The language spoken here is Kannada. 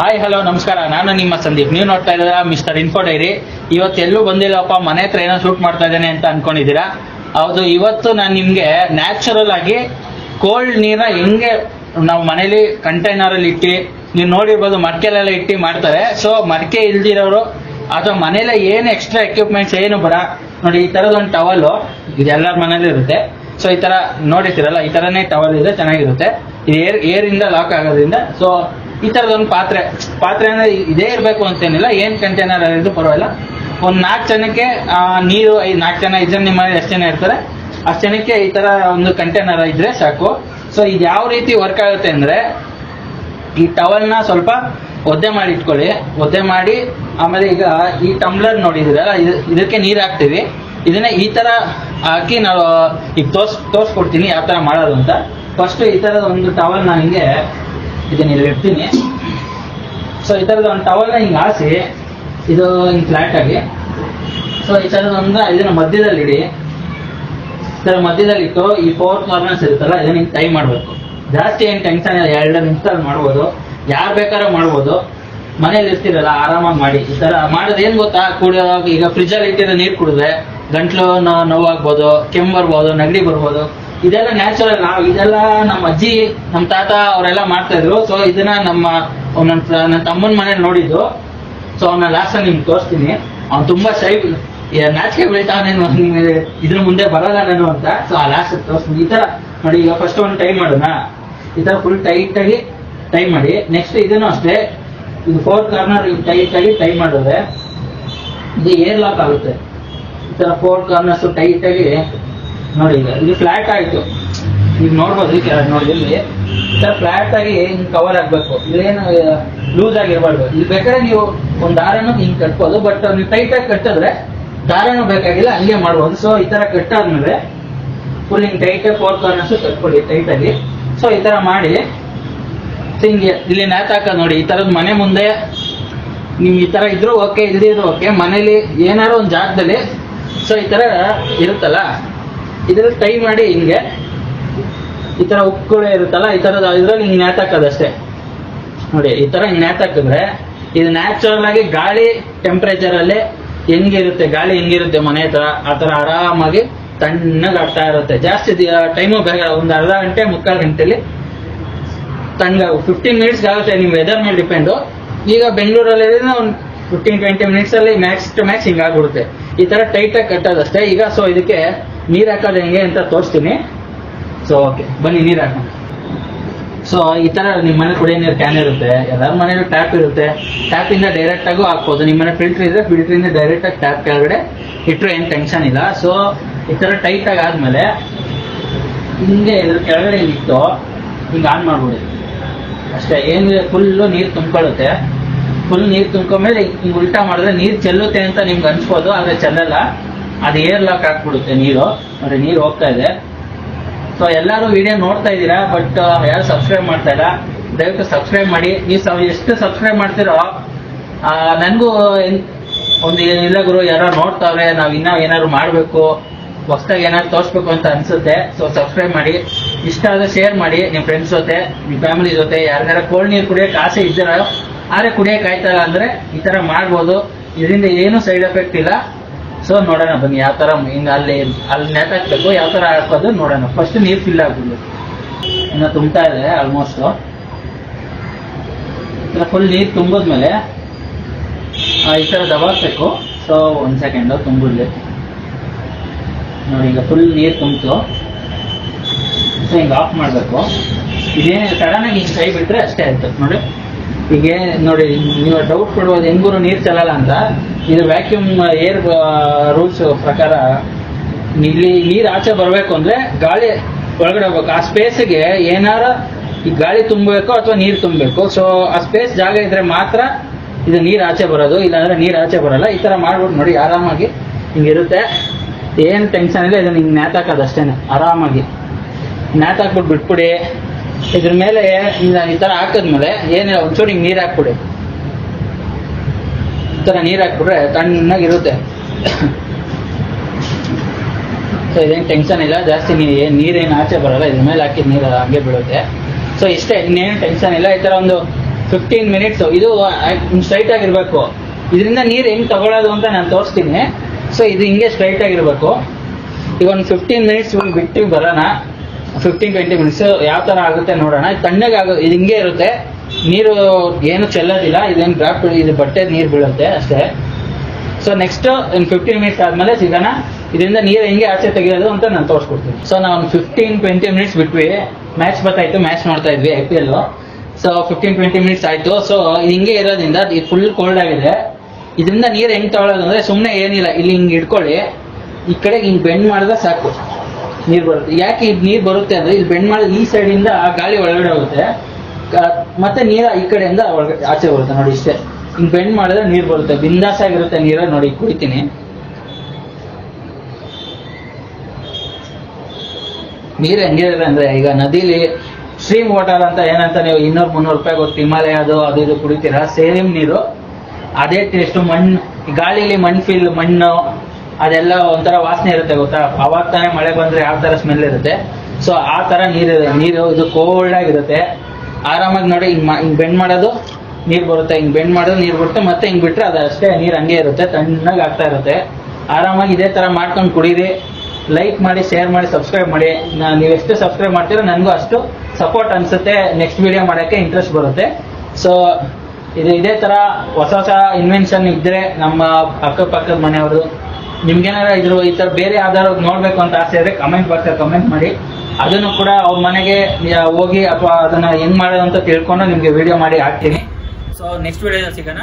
ಹಾಯ್ ಹಲೋ ನಮಸ್ಕಾರ, ನಾನು ನಿಮ್ಮ ಸಂದೀಪ್. ನೀವು ನೋಡ್ತಾ ಇದ್ದೀರಾ ಮಿಸ್ಟರ್ ಇನ್ಫೋ ಡೈರಿ. ಇವತ್ತೆಲ್ಲೂ ಬಂದಿಲ್ಲಪ್ಪ, ಮನೆ ಹತ್ರ ಏನೋ ಶೂಟ್ ಮಾಡ್ತಾ ಇದ್ದೇನೆ ಅಂತ ಅನ್ಕೊಂಡಿದ್ದೀರಾ. ಹೌದು, ಇವತ್ತು ನಾನು ನಿಮ್ಗೆ ನ್ಯಾಚುರಲ್ ಆಗಿ ಕೋಲ್ಡ್ ನೀರನ್ನ ಹೆಂಗೆ ನಾವು ಮನೇಲಿ ಕಂಟೈನರ್ ಅಲ್ಲಿ ಇಟ್ಟು, ನೀವು ನೋಡಿರ್ಬೋದು ಮಡಕೆಲೆಲ್ಲ ಇಟ್ಟು ಮಾಡ್ತಾರೆ. ಸೊ ಮಡಕೆ ಇಲ್ದಿರೋರು ಅಥವಾ ಮನೇಲೆ ಏನು ಎಕ್ಸ್ಟ್ರಾ ಎಕ್ವಿಪ್ಮೆಂಟ್ಸ್ ಏನು ಬೇಡ ನೋಡಿ, ಈ ತರದ ಒಂದು ಟವಲ್ ಇದೆಲ್ಲರ ಮನೇಲಿ ಇರುತ್ತೆ. ಸೊ ಈ ತರ ನೋಡಿರ್ತೀರಲ್ಲ, ಈ ತರನೇ ಟವಲ್ ಇದೆ, ಚೆನ್ನಾಗಿರುತ್ತೆ. ಇದು ಏರ್ ಇಂದ ಲಾಕ್ ಆಗೋದ್ರಿಂದ. ಸೊ ಈ ತರದೊಂದು ಪಾತ್ರೆ ಅಂದ್ರೆ ಇದೇ ಇರಬೇಕು ಅಂತೇನಿಲ್ಲ, ಏನ್ ಕಂಟೈನರ್ ಇದ್ದು ಪರವಾಗಿಲ್ಲ. ಒಂದ್ 4 ಜನಕ್ಕೆ ನೀರು, 4 ಜನ 5 ಜನ ನಿಮ್ಮ ಮನೇಲಿ ಎಷ್ಟು ಜನ ಇರ್ತಾರೆ ಅಷ್ಟು ಜನಕ್ಕೆ ಈ ತರ ಒಂದು ಕಂಟೈನರ್ ಇದ್ರೆ ಸಾಕು. ಸೊ ಇದು ಯಾವ ರೀತಿ ವರ್ಕ್ ಆಗುತ್ತೆ ಅಂದ್ರೆ, ಈ ಟವಲ್ನ ಸ್ವಲ್ಪ ಒದ್ದೆ ಮಾಡಿ ಇಟ್ಕೊಳ್ಳಿ. ಒದ್ದೆ ಮಾಡಿ ಆಮೇಲೆ ಈಗ ಈ ಟಂಬ್ಲರ್ ನೋಡಿದಿರಲ್ಲ, ಇದಕ್ಕೆ ನೀರು ಹಾಕ್ತೀವಿ. ಇದನ್ನ ಈ ತರ ಹಾಕಿ ನಾವು ಈಗ ತೋರ್ಸ್ಕೊಡ್ತೀನಿ ಯಾವ ತರ ಮಾಡೋದು ಅಂತ. ಫಸ್ಟ್ ಈ ತರದ ಒಂದು ಟವಲ್ ನಾನು ಹಿಂಗೆ ಇದನ್ನ ಇಲ್ಲಿ ಇಡ್ತೀನಿ. ಸೊ ಈ ತರದ ಒಂದು ಟವಲ್ನ ಹಿಂಗೆ ಹಾಸಿ, ಇದು ಹಿಂಗೆ ಫ್ಲಾಟ್ ಆಗಿ. ಸೊ ಈ ತರದ ಒಂದು ಇದನ್ನ ಮಧ್ಯದಲ್ಲಿ ಇಡಿ. ಈ ತರ ಮಧ್ಯದಲ್ಲಿ ಇಟ್ಟು ಈ 4 ಕಾರ್ನರ್ಸ್ ಇರುತ್ತಲ್ಲ, ಇದನ್ನ ಹಿಂಗೆ ಟೈ ಮಾಡಬೇಕು. ಜಾಸ್ತಿ ಏನು ಟೆನ್ಷನ್ ಇಲ್ಲ, 2 ನಿಮಿಷದಲ್ಲಿ ಮಾಡ್ಬೋದು. ಯಾರು ಬೇಕಾದ್ರೂ ಮಾಡ್ಬೋದು. ಮನೇಲಿ ಇರ್ತೀರಲ್ಲ ಆರಾಮಾಗಿ ಮಾಡಿ. ಈ ತರ ಮಾಡೋದು ಏನ್ ಗೊತ್ತಾ, ಕುಡಿಯೋವಾಗ ಈಗ ಫ್ರಿಜ್ ಅಲ್ಲಿ ಇಟ್ಟಿರೋ ನೀರು ಕುಡಿದ್ರೆ ಗಂಟ್ಲು ನೋವಾಗ್ಬೋದು, ಕೆಮ್ಮು ಬರ್ಬೋದು, ನೆಗಡಿ ಬರ್ಬೋದು. ಇದೆಲ್ಲ ನ್ಯಾಚುರಲ್. ಇದೆಲ್ಲ ನಮ್ಮ ಅಜ್ಜಿ, ನಮ್ಮ ತಾತ ಅವರೆಲ್ಲ ಮಾಡ್ತಾ ಇದ್ರು. ಸೊ ಇದನ್ನ ನನ್ನ ತಮ್ಮನ ಮನೇಲಿ ನೋಡಿದ್ದು. ಸೊ ಅವನ್ನ ಲಾಸ್ಟ್ ನಿಮ್ಗೆ ತೋರಿಸ್ತೀನಿ. ಅವ್ನು ತುಂಬಾ ನಾಚಿಕೆ ಬೆಳಿತಾವನೇನು, ಇದ್ರ ಮುಂದೆ ಬರಲ್ಲ ನಾನು ಅಂತ. ಸೊ ಆ ಲಾಸ್ಟ್ ತೋರಿಸ್ತೀನಿ. ಈ ತರ ನೋಡಿ, ಈಗ ಫಸ್ಟ್ ಒಂದು ಟೈ ಮಾಡೋಣ. ಈ ತರ ಫುಲ್ ಟೈಟ್ ಆಗಿ ಟೈ ಮಾಡಿ. ನೆಕ್ಸ್ಟ್ ಇದನ್ನು ಅಷ್ಟೇ, ಇದು 4 ಕಾರ್ನರ್ ಟೈಟ್ ಆಗಿ ಟೈ ಮಾಡಿದ್ರೆ ಇದು ಏರ್ ಲಾಕ್ ಆಗುತ್ತೆ. ಈ ತರ 4 ಕಾರ್ನರ್ಸ್ ಟೈಟ್ ಆಗಿ ನೋಡಿ. ಈಗ ಇದು ಫ್ಲಾಟ್ ಆಯ್ತು, ಈಗ ನೋಡ್ಬೋದು. ನೋಡಿ ಇಲ್ಲಿ ಈ ತರ ಫ್ಲಾಟ್ ಆಗಿ ಹಿಂಗ್ ಕವರ್ ಆಗ್ಬೇಕು. ಇದೇನು ಲೂಸ್ ಆಗಿರ್ಬಾರ್ದು. ಇದು ಬೇಕಾದ್ರೆ ನೀವು ಒಂದು ದಾರನು ಹಿಂಗ್ ಕಟ್ಬೋದು, ಬಟ್ ನೀವು ಟೈಟ್ ಆಗಿ ಕಟ್ಟಿದ್ರೆ ದಾರನೂ ಬೇಕಾಗಿಲ್ಲ, ಹಂಗೆ ಮಾಡ್ಬೋದು. ಸೊ ಈ ತರ ಕಟ್ಟಾದ್ಮೇಲೆ ಫುಲ್ ಹಿಂಗ್ ಟೈಟ್ 4 ಕಾರ್ನರ್ಸ್ ಕಟ್ಕೊಳ್ಳಿ ಟೈಟ್ ಆಗಿ. ಸೊ ಈ ತರ ಮಾಡಿ ಹಿಂಗೆ ಇಲ್ಲಿ ನೇತಾಕ ನೋಡಿ. ಈ ತರದ್ ಮನೆ ಮುಂದೆ ನಿಮ್ ಈ ತರ ಇದ್ರು ಓಕೆ, ಇಲ್ದಿದ್ರು ಓಕೆ. ಮನೇಲಿ ಏನಾದ್ರು ಒಂದು ಜಾಗದಲ್ಲಿ ಸೊ ಈ ತರ ಇರುತ್ತಲ್ಲ, ಇದ್ರಲ್ಲಿ ಟೈ ಮಾಡಿ ಹಿಂಗೆ ಈ ತರ ಉಕ್ಕುಳೆ ಇರುತ್ತಲ್ಲ, ಈ ತರದ ಇದ್ರಲ್ಲಿ ಹಿಂಗ್ ನೇತಾಕದಷ್ಟೇ ನೋಡಿ. ಈ ತರ ಹಿಂಗ್ ನೇತಾಕಿದ್ರೆ ಇದು ನ್ಯಾಚುರಲ್ ಆಗಿ ಗಾಳಿ ಟೆಂಪರೇಚರ್ ಅಲ್ಲಿ ಹೆಂಗಿರುತ್ತೆ, ಗಾಳಿ ಹೆಂಗಿರುತ್ತೆ ಮನೆ ಹತ್ರ, ಆ ತರ ಆರಾಮಾಗಿ ತಣ್ಣಗೆ ಆಗ್ತಾ ಇರುತ್ತೆ. ಜಾಸ್ತಿ ಟೈಮು ಬೇಗ, ಒಂದು ಅರ್ಧ ಗಂಟೆ 3/4 ಗಂಟೆಲಿ ತಣ್ಣಗೆ 15 ಮಿನಿಟ್ಸ್ ಆಗುತ್ತೆ. ನಿಮ್ ವೆದರ್ ಮೇಲೆ ಡಿಪೆಂಡು. ಈಗ ಬೆಂಗಳೂರಲ್ಲಿ ಒಂದು 15-20 ಮಿನಿಟ್ಸ್ ಅಲ್ಲಿ ಮ್ಯಾಕ್ಸ್ ಟು ಮ್ಯಾಕ್ಸ್ ಹಿಂಗಾಗ್ಬಿಡುತ್ತೆ. ಈ ತರ ಟೈಟ್ ಆಗಿ ಕಟ್ಟೋದಷ್ಟೇ. ಈಗ ಸೊ ಇದಕ್ಕೆ ನೀರ್ ಹಾಕೋದು ಹೆಂಗೆ ಅಂತ ತೋರಿಸ್ತೀನಿ. ಸೊ ಓಕೆ, ಬನ್ನಿ ನೀರ್ ಹಾಕೋಣ. ಸೊ ಈ ತರ ನಿಮ್ಮ ಮನೆ ಕುಡಿಯೋ ನೀರು ಕ್ಯಾನ್ ಇರುತ್ತೆ, ಎಲ್ಲರ ಮನೇಲಿ ಟ್ಯಾಪ್ ಇರುತ್ತೆ. ಟ್ಯಾಪ್ ಇಂದ ಡೈರೆಕ್ಟ್ ಆಗು ಹಾಕ್ಬೋದು. ನಿಮ್ಮ ಮನೆ ಫಿಲ್ಟರ್ ಇದ್ರೆ ಫಿಲ್ಟರ್ ಇಂದ ಡೈರೆಕ್ಟ್ ಆಗಿ ಟ್ಯಾಪ್ ಕೆಳಗಡೆ ಇಟ್ಟರು ಏನ್ ಟೆನ್ಷನ್ ಇಲ್ಲ. ಸೊ ಈ ತರ ಟೈಟ್ ಆಗಿ ಆದ್ಮೇಲೆ ಹಿಂಗೆ ಇದ್ರ ಕೆಳಗಡೆ ಇಟ್ಟು ಹಿಂಗೆ ಆನ್ ಮಾಡ್ಬಿಡಿ ಅಷ್ಟೇ. ಏನಿದೆ ಫುಲ್ಲು ನೀರು ತುಂಬ್ಕೊಳ್ಳುತ್ತೆ. ಫುಲ್ ನೀರು ತುಂಬ್ಕೊಂಡ್ಮೇಲೆ ಹಿಂಗೆ ಉಲ್ಟಾ ಮಾಡಿದ್ರೆ ನೀರು ಚೆಲ್ಲುತ್ತೆ ಅಂತ ನಿಮ್ಗೆ ಅನ್ಸ್ಬೋದು, ಆದ್ರೆ ಚೆಲ್ಲಲ್ಲ. ಅದು ಏರ್ ಲಾಕ್ ಹಾಕ್ಬಿಡುತ್ತೆ ನೀರು. ಅಂದ್ರೆ ನೀರು ಹೋಗ್ತಾ ಇದೆ. ಸೊ ಎಲ್ಲರೂ ವಿಡಿಯೋ ನೋಡ್ತಾ ಇದ್ದೀರಾ, ಬಟ್ ಯಾರು ಸಬ್ಸ್ಕ್ರೈಬ್ ಮಾಡ್ತಾ ಇಲ್ಲ. ದಯವಿಟ್ಟು ಸಬ್ಸ್ಕ್ರೈಬ್ ಮಾಡಿ. ನೀವು ಎಷ್ಟು ಸಬ್ಸ್ಕ್ರೈಬ್ ಮಾಡ್ತೀರೋ ನನಗೂ ಒಂದು ಇಲ್ಲ ಗುರು, ಯಾರೋ ನೋಡ್ತಾವ್ರೆ, ನಾವ್ ಇನ್ನ ಏನಾದ್ರು ಮಾಡ್ಬೇಕು, ಹೊಸದಾಗಿ ಏನಾದ್ರು ತೋರಿಸ್ಬೇಕು ಅಂತ ಅನ್ಸುತ್ತೆ. ಸೊ ಸಬ್ಸ್ಕ್ರೈಬ್ ಮಾಡಿ. ಇಷ್ಟ ಆದ್ರೆ ಶೇರ್ ಮಾಡಿ ನಿಮ್ ಫ್ರೆಂಡ್ಸ್ ಜೊತೆ, ನಿಮ್ ಫ್ಯಾಮಿಲಿ ಜೊತೆ. ಯಾರ್ಯಾರ ಕೋಲ್ಡ್ ನೀರು ಕುಡಿಯಕ್ಕೆ ಆಸೆ ಇದ್ದೀರ, ಆದ್ರೆ ಕುಡಿಯಕ್ಕೆ ಆಯ್ತಲ್ಲ ಅಂದ್ರೆ ಈ ತರ ಮಾಡ್ಬೋದು. ಇದರಿಂದ ಏನು ಸೈಡ್ ಎಫೆಕ್ಟ್ ಇಲ್ಲ. ಸೊ ನೋಡೋಣ ಬನ್ನಿ ಯಾವ ತರ ಹಿಂಗ ಅಲ್ಲಿ ನೇತಾಕ್ಬೇಕು, ಯಾವ ತರ ಹಾಕೋದು ನೋಡೋಣ. ಫಸ್ಟ್ ನೀರು ಫಿಲ್ ಆಗ್ಬಿಡ್ಲಿ. ಇನ್ನು ತುಂಬ್ತಾ ಇದೆ ಆಲ್ಮೋಸ್ಟ್. ಫುಲ್ ನೀರು ತುಂಬಿದ್ಮೇಲೆ ಈ ತರ ದಬಾಕ್ಬೇಕು. ಸೊ 1 ಸೆಕೆಂಡ್ ತುಂಬಿಡ್ಲಿ ನೋಡಿ. ಈಗ ಫುಲ್ ನೀರು ತುಂಬಿತು. ಸೊ ಹಿಂಗೆ ಆಫ್ ಮಾಡಬೇಕು. ಇದೇನು ಸಡನ್ ಆಗಿ ಹಿಂಗೆ ಕೈ ಬಿಟ್ರೆ ಅಷ್ಟೇ ಆಯ್ತು ನೋಡಿ. ಈಗ ನೋಡಿ, ನೀವು ಡೌಟ್ ಕೊಡ್ಬೋದು ಹೆಂಗೂರು ನೀರು ಚೆಲ್ಲಲ್ಲ ಅಂತ. ಇದು ವ್ಯಾಕ್ಯೂಮ್ ಏರ್ ರೂಲ್ಸ್ ಪ್ರಕಾರ ಇಲ್ಲಿ ನೀರು ಆಚೆ ಬರಬೇಕು ಅಂದ್ರೆ ಗಾಳಿ ಒಳಗಡೆ ಹೋಗ್ಬೇಕು. ಆ ಸ್ಪೇಸ್ಗೆ ಏನಾರ ಈ ಗಾಳಿ ತುಂಬಬೇಕು ಅಥವಾ ನೀರು ತುಂಬಬೇಕು. ಸೊ ಆ ಸ್ಪೇಸ್ ಜಾಗ ಇದ್ರೆ ಮಾತ್ರ ಇದು ನೀರು ಆಚೆ ಬರೋದು, ಇಲ್ಲಾಂದ್ರೆ ನೀರು ಆಚೆ ಬರಲ್ಲ. ಈ ತರ ಮಾಡ್ಬಿಟ್ಟು ನೋಡಿ, ಆರಾಮಾಗಿ ಹಿಂಗಿರುತ್ತೆ. ಏನು ಟೆನ್ಷನ್ ಇಲ್ಲ. ಇದನ್ನ ಹಿಂಗೆ ನೇತಾಕೋದಷ್ಟೇನೆ. ಆರಾಮಾಗಿ ನೇತಾಕ್ಬಿಟ್ಟು ಬಿಟ್ಬಿಡಿ. ಇದ್ರ ಮೇಲೆ ಈ ತರ ಹಾಕಿದ್ಮೇಲೆ ಏನಿಲ್ಲ, ಒಂಚೂರು ಹಿಂಗೆ ನೀರು ಹಾಕ್ಬಿಡಿ. ಈ ತರ ನೀರು ಹಾಕ್ಬಿಟ್ರೆ ತಣ್ಣಗಿರುತ್ತೆ. ಸೊ ಇದೇನು ಟೆನ್ಷನ್ ಇಲ್ಲ, ಜಾಸ್ತಿ ನೀರೇನು ಆಚೆ ಬರಲ್ಲ. ಇದ್ರ ಮೇಲೆ ಹಾಕಿದ ನೀರು ಹಂಗೆ ಬೀಳುತ್ತೆ. ಸೊ ಇಷ್ಟೇ, ಇನ್ನೇನು ಟೆನ್ಷನ್ ಇಲ್ಲ. ಈ ತರ ಒಂದು 15 ಮಿನಿಟ್ಸ್ ಇದು ಸ್ಟ್ರೈಟ್ ಆಗಿರ್ಬೇಕು. ಇದರಿಂದ ನೀರು ಹೆಂಗ್ ತಗೊಳ್ಳೋದು ಅಂತ ನಾನು ತೋರಿಸ್ತೀನಿ. ಸೊ ಇದು ಹಿಂಗೆ ಸ್ಟ್ರೈಟ್ ಆಗಿರ್ಬೇಕು. ಈಗ ಒಂದು 15 ಮಿನಿಟ್ಸ್ ಬಿಟ್ಟು ಬರೋಣ. 15-20 ಮಿನಿಟ್ಸ್ ಯಾವ ತರ ಆಗುತ್ತೆ ನೋಡೋಣ. ತಣ್ಣಗೆ ಇದು ಹಿಂಗೆ ಇರುತ್ತೆ, ನೀರು ಏನು ಚೆಲ್ಲೋದಿಲ್ಲ, ಇದೇನು ಡ್ರಾಪ್, ಇದು ಬಟ್ಟೆ ನೀರು ಬೀಳುತ್ತೆ ಅಷ್ಟೇ. ಸೊ ನೆಕ್ಸ್ಟ್ ಇನ್ 15 ಮಿನಿಟ್ಸ್ ಆದ್ಮೇಲೆ ಸಿಗೋಣ. ಇದರಿಂದ ನೀರು ಹೆಂಗೆ ಆಚೆ ತೆಗೆಯೋದು ಅಂತ ನಾನು ತೋರಿಸ್ಕೊಡ್ತೀನಿ. ಸೊ ನಾವು 15-20 ಮಿನಿಟ್ಸ್ ಬಿಟ್ವಿ. ಮ್ಯಾಚ್ ಬರ್ತಾಯಿತ್ತು, ಮ್ಯಾಚ್ ನೋಡ್ತಾ ಇದ್ವಿ IPL. ಸೊ 15-20 ಮಿನಿಟ್ಸ್ ಆಯ್ತು. ಸೊ ಹಿಂಗೆ ಇರೋದ್ರಿಂದ ಇದು ಫುಲ್ ಕೋಲ್ಡ್ ಆಗಿದೆ. ಇದರಿಂದ ನೀರು ಹೆಂಗ್ ತಗೊಳ್ಳೋದು ಅಂದ್ರೆ ಸುಮ್ಮನೆ ಏನಿಲ್ಲ, ಇಲ್ಲಿ ಹಿಂಗೆ ಇಟ್ಕೊಳ್ಳಿ, ಈ ಕಡೆ ಹಿಂಗೆ ಬೆಂಡ್ ಮಾಡಿದ್ರೆ ಸಾಕು ನೀರು ಬರುತ್ತೆ. ಯಾಕೆ ಇದು ನೀರು ಬರುತ್ತೆ ಅಂದ್ರೆ ಇಲ್ಲಿ ಬೆಂಡ್ ಮಾಡಿದ್ರೆ ಈ ಸೈಡಿಂದ ಗಾಳಿ ಒಳಗಡೆ ಹೋಗುತ್ತೆ, ಮತ್ತೆ ನೀರು ಈ ಕಡೆಯಿಂದ ಒಳಗಡೆ ಆಚೆ ಬರುತ್ತೆ. ನೋಡಿ ಇಷ್ಟೇ, ಹಿಂಗೆ ಬೆಂಡ್ ಮಾಡಿದ್ರೆ ನೀರು ಬರುತ್ತೆ. ಬಿಂದಾಸ್ ಆಗಿರುತ್ತೆ ನೀರು. ನೋಡಿ ಕುಡಿತೀನಿ. ನೀರು ಹೆಂಗಿರುತ್ತೆ ಅಂದ್ರೆ ಈಗ ನದಿಲಿ ಸ್ಟ್ರೀಮ್ ವಾಟರ್ ಅಂತ ಏನಂತ ನೀವು 200-300 ರೂಪಾಯಿ ಗೊತ್ತು, ಹಿಮಾಲಯ ಅದು ಇದು ಕುಡಿತೀರಾ, ಸೇಮ್ ನೀರು ಅದೇ ಟೇಸ್ಟ್. ಮಣ್ಣು ಗಾಳಿಲಿ ಮಣ್ಣು ಅದೆಲ್ಲ ಒಂಥರ ವಾಸನೆ ಇರುತ್ತೆ ಗೊತ್ತಾ. ಅವಾಗ ತಾನೇ ಮಳೆ ಬಂದ್ರೆ ಯಾವ ತರ ಸ್ಮೆಲ್ ಇರುತ್ತೆ. ಸೊ ಆ ತರ ನೀರು ಇದು ಕೋಲ್ಡ್ ಆಗಿರುತ್ತೆ. ಆರಾಮಾಗಿ ನೋಡಿ ಹಿಂಗ್ ಬೆಂಡ್ ಮಾಡೋದು ನೀರು ಬರುತ್ತೆ, ಹಿಂಗ್ ಬೆಂಡ್ ಮಾಡೋದು ನೀರು ಬರುತ್ತೆ, ಮತ್ತೆ ಹಿಂಗ್ ಬಿಟ್ರೆ ಅದಷ್ಟೇ ನೀರು ಹಂಗೆ ಇರುತ್ತೆ, ತಣ್ಣಗೆ ಆಗ್ತಾ ಇರುತ್ತೆ. ಆರಾಮಾಗಿ ಇದೇ ತರ ಮಾಡ್ಕೊಂಡು ಕುಡೀರಿ. ಲೈಕ್ ಮಾಡಿ, ಶೇರ್ ಮಾಡಿ, ಸಬ್ಸ್ಕ್ರೈಬ್ ಮಾಡಿ. ನೀವು ಎಷ್ಟು ಸಬ್ಸ್ಕ್ರೈಬ್ ಮಾಡ್ತೀರೋ ನನಗೂ ಅಷ್ಟು ಸಪೋರ್ಟ್ ಅನ್ಸುತ್ತೆ, ನೆಕ್ಸ್ಟ್ ವಿಡಿಯೋ ಮಾಡೋಕ್ಕೆ ಇಂಟ್ರೆಸ್ಟ್ ಬರುತ್ತೆ. ಸೊ ಇದೇ ತರ ಹೊಸ ಇನ್ವೆನ್ಷನ್ ಇದ್ರೆ ನಮ್ಮ ಅಕ್ಕಪಕ್ಕದ ಮನೆಯವರು, ನಿಮ್ಗೇನಾರ ಈ ತರ ಬೇರೆ ಯಾವ್ದಾದ್ರು ನೋಡ್ಬೇಕು ಅಂತ ಆಸೆ ಇದ್ರೆ ಕಮೆಂಟ್ ಬಾಕ್ಸ್ ಕಮೆಂಟ್ ಮಾಡಿ. ಅದನ್ನು ಕೂಡ ಅವ್ರ ಮನೆಗೆ ಹೋಗಿ ಅಥವಾ ಅದನ್ನ ಹೆಂಗ್ ಮಾಡೋದು ಅಂತ ತಿಳ್ಕೊಂಡು ನಿಮ್ಗೆ ವಿಡಿಯೋ ಮಾಡಿ ಹಾಕ್ತೀನಿ. ಸೊ ನೆಕ್ಸ್ಟ್ ವಿಡಿಯೋದಲ್ಲಿ ಸಿಗೋಣ.